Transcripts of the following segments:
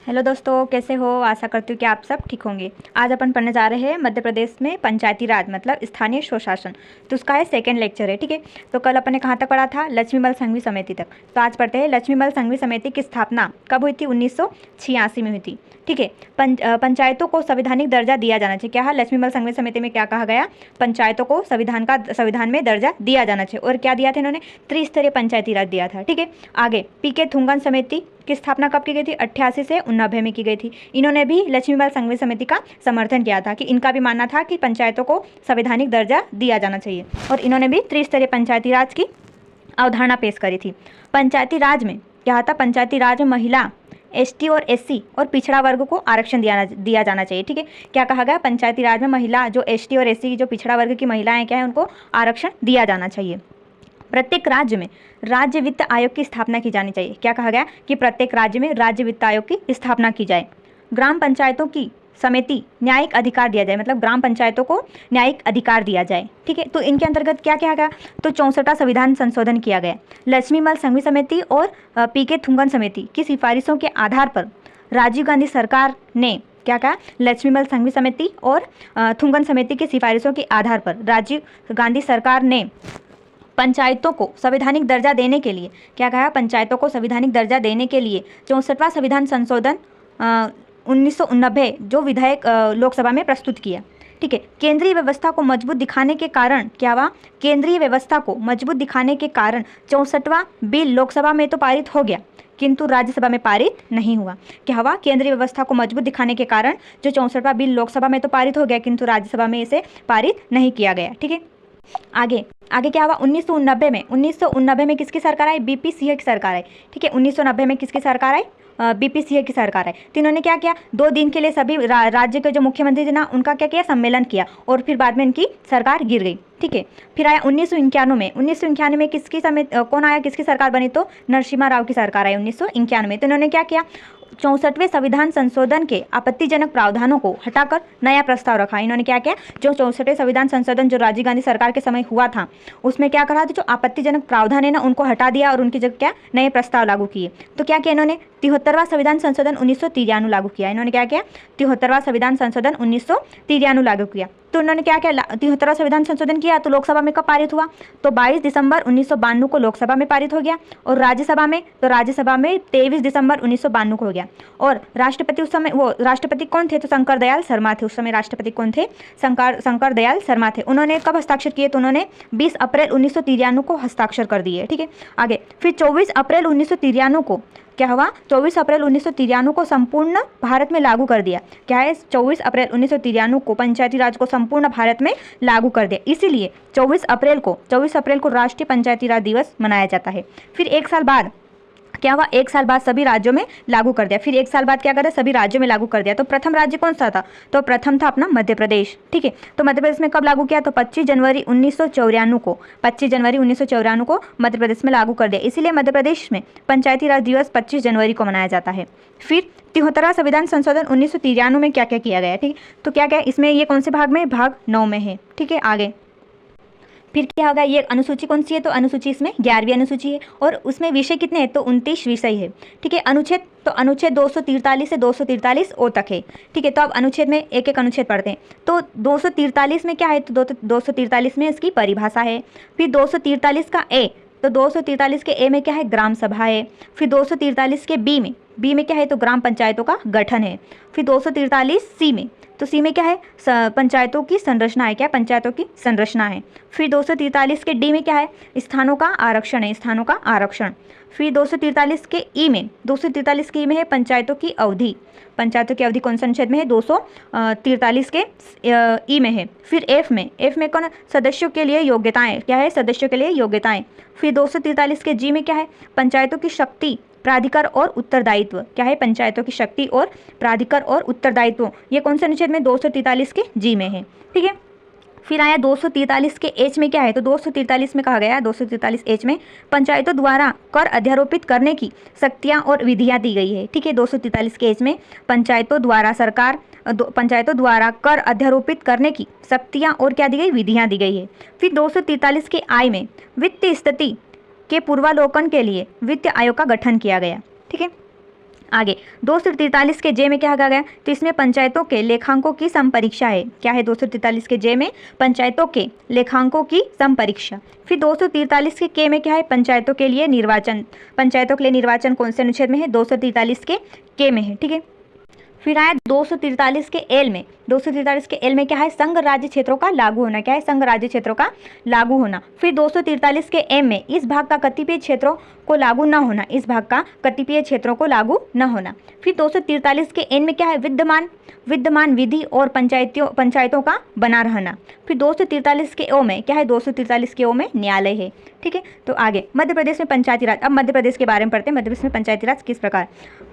Hello दोस्तों, कैसे हो। आशा करती हूँ कि आप सब ठीक होंगे। आज अपन पढ़ने जा रहे हैं मध्य प्रदेश में पंचायती राज मतलब स्थानीय स्वशासन। तो उसका है सेकंड लेक्चर है। ठीक है, तो कल अपन ने कहाँ तक पढ़ा था? लक्ष्मीमल संघवी समिति तक। तो आज पढ़ते हैं लक्ष्मीमल संघवी समिति की स्थापना कब हुई थी? 1986 में हुई थी। ठीक है, पंचायतों को संवैधानिक दर्जा दिया जाना चाहिए। क्या है लक्ष्मीमल संघवी समिति में क्या कहा गया? पंचायतों को संविधान में दर्जा दिया जाना चाहिए। और क्या दिया था इन्होंने? त्रिस्तरीय पंचायती राज दिया था। ठीक है, आगे पीके थुंगन समिति की स्थापना कब की गई थी? 88 से 89 में की गई थी। इन्होंने भी लक्ष्मीबाई संघवी समिति का समर्थन किया था कि इनका भी मानना था कि पंचायतों को संवैधानिक दर्जा दिया जाना चाहिए। और इन्होंने भी त्रिस्तरीय पंचायती राज की अवधारणा पेश करी थी। पंचायती राज में क्या था? पंचायती राज में महिला, एसटी और एससी और पिछड़ा वर्ग को आरक्षण दिया जाना चाहिए। ठीक है, क्या कहा गया? पंचायती राज में महिला, जो एसटी और एससी जो पिछड़ा वर्ग की महिलाएं क्या है, उनको आरक्षण दिया जाना चाहिए। प्रत्येक राज्य में राज्य वित्त आयोग की स्थापना की जानी चाहिए। क्या कहा गया? कि प्रत्येक राज्य में राज्य वित्त आयोग की स्थापना की जाए। ग्राम पंचायतों की समिति न्यायिक अधिकार दिया जाए, मतलब ग्राम पंचायतों को न्यायिक अधिकार दिया जाए। ठीक है, तो इनके अंतर्गत क्या किया गया? तो 64वां संविधान संशोधन किया गया। लक्ष्मीमल संघवी समिति और पीके थुंगन समिति की सिफारिशों के आधार पर राजीव गांधी सरकार ने क्या कहा? लक्ष्मीमल संघवी समिति और थुंगन समिति की सिफारिशों के आधार पर राजीव गांधी सरकार ने पंचायतों को संवैधानिक दर्जा देने के लिए क्या कहा? पंचायतों को संवैधानिक दर्जा देने के लिए 64वां संविधान संशोधन 1989 जो विधेयक लोकसभा में प्रस्तुत किया। ठीक है, केंद्रीय व्यवस्था को मजबूत दिखाने के कारण क्या हुआ? केंद्रीय व्यवस्था को मजबूत दिखाने के कारण 64वां बिल लोकसभा में तो पारित हो गया, किंतु राज्यसभा में पारित नहीं हुआ। क्या हुआ? केंद्रीय व्यवस्था को मजबूत दिखाने के कारण जो 64वां बिल लोकसभा में तो पारित हो गया, किंतु राज्यसभा में इसे पारित नहीं किया गया। ठीक है, आगे आगे क्या हुआ? 1990 में किसकी सरकार आई? बीपी सिंह की सरकार आई। ठीक है, 1990 में किसकी सरकार आई? बीपी सिंह की सरकार आई। तो इन्होंने क्या किया? 2 दिन के लिए सभी राज्य के जो मुख्यमंत्री थे ना, उनका क्या किया? सम्मेलन किया और फिर बाद में इनकी सरकार गिर गई। ठीक है, फिर आया 1991 में किसकी कौन आया? किसकी सरकार बनी? तो नरसिम्हा राव की सरकार आई 1991 में। तो इन्होंने क्या किया? 64वें संविधान संशोधन के आपत्तिजनक प्रावधानों को हटाकर नया प्रस्ताव रखा। इन्होंने क्या किया? जो 64वें संविधान संशोधन जो राजीव गांधी सरकार के समय हुआ था, उसमें क्या करा था? जो आपत्तिजनक प्रावधान है ना, उनको हटा दिया और उनकी जगह क्या? नए प्रस्ताव लागू किए। तो क्या किया इन्होंने? 73वां संविधान संशोधन 1993 लागू किया। इन्होंने क्या किया? 73वां संविधान संशोधन 1993 लागू किया। तो उन्होंने क्या किया? 73वां संविधान संशोधन किया तो लोकसभा में कब पारित हुआ? तो 22 दिसंबर 1992 को लोकसभा में पारित हो गया। और राज्यसभा में 23 दिसंबर 1992 को हो गया। और राष्ट्रपति उस समय वो राष्ट्रपति कौन थे? तो शंकर दयाल शर्मा थे। उस समय राष्ट्रपति कौन थे? शंकर दयाल शर्मा थे। उन्होंने कब हस्ताक्षर किए? तो उन्होंने 20 अप्रैल 1993 को हस्ताक्षर कर दिए। ठीक है, आगे फिर 24 अप्रैल 1993 को क्या हुआ? 24 अप्रैल 1993 को संपूर्ण भारत में लागू कर दिया। क्या है? 24 अप्रैल 1993 को पंचायती राज को संपूर्ण भारत में लागू कर दिया। इसीलिए 24 अप्रैल को राष्ट्रीय पंचायती राज दिवस मनाया जाता है। फिर 1 साल बाद क्या हुआ? 1 साल बाद सभी राज्यों में लागू कर दिया। फिर 1 साल बाद क्या कर दिया? सभी राज्यों में लागू कर दिया। तो प्रथम राज्य कौन सा था? तो प्रथम था अपना मध्य प्रदेश। ठीक है, तो मध्य प्रदेश में कब लागू किया? तो 25 जनवरी 1994 को मध्य प्रदेश में लागू कर दिया। इसीलिए मध्य प्रदेश में पंचायती राज दिवस 25 जनवरी को मनाया जाता है। फिर 73वां संविधान संशोधन 1993 में क्या क्या किया गया? ठीक है, तो क्या क्या इसमें ये कौन से भाग में? भाग 9 में है। ठीक है, आगे फिर क्या होगा? ये अनुसूची कौन सी है? तो अनुसूची इसमें 11वीं अनुसूची है और उसमें विषय कितने हैं? तो 29 विषय है। ठीक है, अनुच्छेद 243 से 243 ओ तक है। ठीक है, तो अब अनुच्छेद में एक एक अनुच्छेद पढ़ते हैं। तो 243 में क्या है? तो 243 में इसकी परिभाषा है। फिर 243 का ए, तो 243 के ए में क्या है? ग्राम सभा है। फिर 243 के बी में क्या है? तो ग्राम पंचायतों का गठन है। फिर 243 सी में, तो सी में क्या है? पंचायतों की संरचना है। क्या? पंचायतों की संरचना है। फिर 243 के डी में क्या है? स्थानों का आरक्षण है, स्थानों का आरक्षण। फिर 243 के ई में है पंचायतों की अवधि। पंचायतों की अवधि कौन सा अनुच्छेद में है? 243 के ई में है। फिर एफ में कौन? सदस्यों के लिए योग्यताएं। क्या है? सदस्यों के लिए योग्यताएं। फिर 243 के जी में क्या है? पंचायतों की शक्ति, प्राधिकार और उत्तरदायित्व। क्या है? पंचायतों की शक्ति और प्राधिकार और उत्तरदायित्व। ये कौन से अनुच्छेद में? 243 के जी में है। ठीक है, फिर आया 243 के एच में क्या है? तो 243 में कहा गया, 243 एच में पंचायतों द्वारा कर अध्यारोपित करने की शक्तियां और विधियां दी गई है। ठीक है, 243 के एच में पंचायतों द्वारा कर अध्यारोपित करने की शक्तियां और क्या दी गई? विधियां दी गई है। फिर 243 के आई में वित्तीय स्थिति के पूर्वालोकन के लिए वित्त आयोग का गठन किया गया। ठीक है, आगे 243 के जे में क्या कहा गया, तो इसमें पंचायतों के लेखांकों की संपरीक्षा है। क्या है 243 के जे में? पंचायतों के लेखांकों की संपरीक्षा। फिर 243 के में क्या है? पंचायतों के लिए निर्वाचन। पंचायतों के लिए निर्वाचन कौन से अनुच्छेद में है? 243 के में है। ठीक है। फिर आया 243 के एल में। 243 के एल में क्या है? संघ राज्य क्षेत्रों का लागू होना। क्या है? संघ राज्य क्षेत्रों का लागू होना। फिर 243 के एम में इस भाग का कतिपय क्षेत्रों को लागू न होना। इस भाग का कतिपय क्षेत्रों को लागू न होना। फिर 243 के एन में क्या है? विद्यमान विधि और पंचायतों का बना रहना। फिर 243 के ओ में क्या है? 243 के ओ में न्यायालय है। ठीक है। तो आगे मध्य प्रदेश में पंचायती राज। अब मध्य प्रदेश के बारे में पढ़ते हैं। मध्य प्रदेश में पंचायती राज किस प्रकार?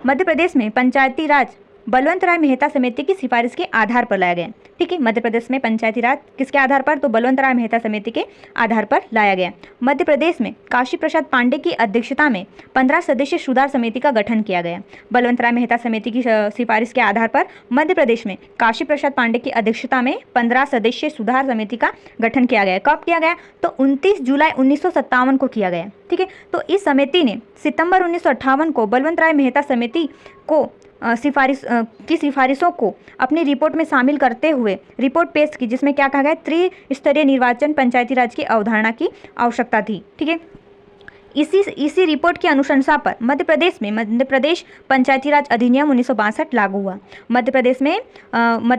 मध्य प्रदेश में पंचायती राज बलवंत राय मेहता समिति की सिफारिश के आधार पर लाया गया। ठीक है। मध्य प्रदेश में पंचायती राज किसके आधार पर? तो बलवंत राय मेहता समिति के आधार पर लाया गया। मध्य प्रदेश में काशी प्रसाद पांडे की अध्यक्षता में 15 सदस्यीय सुधार समिति का गठन किया गया। बलवंत राय मेहता समिति की सिफारिश के आधार पर मध्य प्रदेश में काशी प्रसाद पांडे की अध्यक्षता में 15 सदस्यीय सुधार समिति का गठन किया गया। कब किया गया? तो 29 जुलाई 1957 को किया गया। ठीक है। तो इस समिति ने सितंबर 1958 को बलवंत राय मेहता समिति को सिफारिशों को अपनी रिपोर्ट में शामिल करते हुए रिपोर्ट पेश की, जिसमें क्या कहा गया? त्रिस्तरीय निर्वाचन पंचायती राज की अवधारणा की आवश्यकता थी। ठीक है। इसी रिपोर्ट की अनुशंसा पर मध्य प्रदेश पंचायती राज अधिनियम 1962 लागू हुआ। मध्य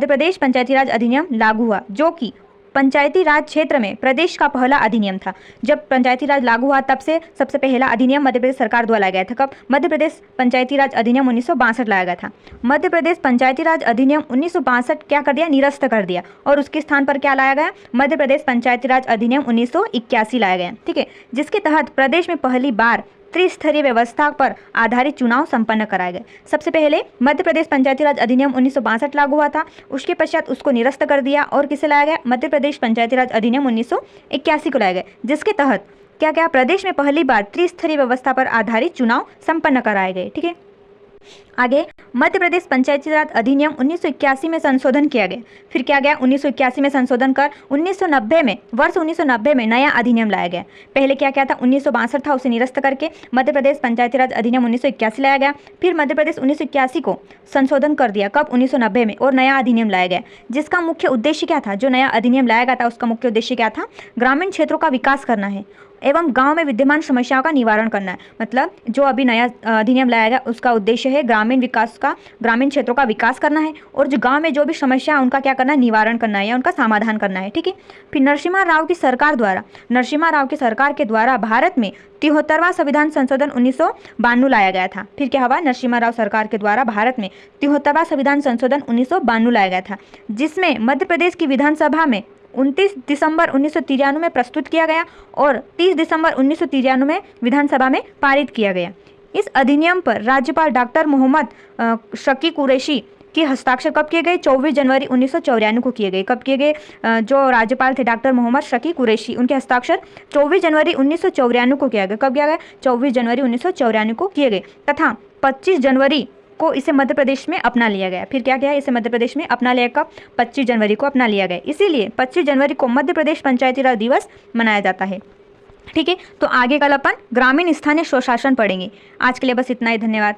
प्रदेश पंचायती राज अधिनियम लागू हुआ, जो कि पंचायती राज क्षेत्र में प्रदेश का पहला अधिनियम था। जब पंचायती राज लागू हुआ तब से सबसे पहला अधिनियम मध्य प्रदेश सरकार द्वारा लाया गया था। कब? मध्य प्रदेश पंचायती राज अधिनियम 1962 लाया गया था। मध्य प्रदेश पंचायती राज अधिनियम 1962 क्या कर दिया? निरस्त कर दिया। और उसके स्थान पर क्या लाया गया? मध्य प्रदेश पंचायती राज अधिनियम 1981 लाया गया। ठीक है। जिसके तहत प्रदेश में पहली बार त्रिस्तरीय व्यवस्था पर आधारित चुनाव संपन्न कराए गए। सबसे पहले मध्य प्रदेश पंचायती राज अधिनियम 1962 लागू हुआ था। उसके पश्चात उसको निरस्त कर दिया और किसे लाया गया? मध्य प्रदेश पंचायती राज अधिनियम 1981 को लाया गया, जिसके तहत क्या क्या प्रदेश में पहली बार त्रिस्तरीय व्यवस्था पर आधारित चुनाव संपन्न कराए गए। ठीक है। आगे मध्य प्रदेश पंचायती राज अधिनियम 1981 में संशोधन किया गया। फिर क्या गया? 1981 में संशोधन कर 1990 में नया अधिनियम लाया गया। पहले क्या क्या था? 1962 था, उसे निरस्त करके मध्य प्रदेश पंचायती राज अधिनियम 1981 लाया गया। फिर मध्य प्रदेश 1981 को संशोधन कर दिया। कब? 1990 में। और नया अधिनियम लाया गया, जिसका मुख्य उद्देश्य क्या था? जो नया अधिनियम लाया गया था उसका मुख्य उद्देश्य क्या था? ग्रामीण क्षेत्रों का विकास करना है एवं गांव में विद्यमान समस्याओं का निवारण करना है। मतलब जो अभी नया अधिनियम लाया गया उसका उद्देश्य है ग्रामीण क्षेत्रों का विकास करना है, और जो गांव में जो भी समस्या है उनका क्या करना है? निवारण करना है या उनका समाधान करना है। ठीक है। फिर नरसिम्हा राव की सरकार के द्वारा भारत में 73वां संविधान संशोधन 1992 लाया गया था। फिर क्या हुआ? नरसिम्हा राव सरकार के द्वारा भारत में 73वां संविधान संशोधन 1992 लाया गया था, जिसमें मध्य प्रदेश की विधानसभा में 29 दिसंबर 1993 में प्रस्तुत किया गया और 30 दिसंबर 1993 में विधानसभा में पारित किया गया। इस अधिनियम पर राज्यपाल डॉक्टर मोहम्मद शकी कुरैशी के हस्ताक्षर कब किए गए? 24 जनवरी 1994 को किए गए। कब किए गए? जो राज्यपाल थे डॉक्टर मोहम्मद शकी कुरैशी, उनके हस्ताक्षर 24 जनवरी 1994 को किया गया। कब किया गया? 24 जनवरी 1994 को किए गए तथा 25 जनवरी को इसे मध्य प्रदेश में अपना लिया गया। फिर क्या किया? इसे मध्य प्रदेश में अपना लिया। कब? 25 जनवरी को अपना लिया गया। इसीलिए 25 जनवरी को मध्य प्रदेश पंचायती राज दिवस मनाया जाता है। ठीक है। तो आगे कल अपन ग्रामीण स्थानीय स्वशासन पढ़ेंगे। आज के लिए बस इतना ही। धन्यवाद।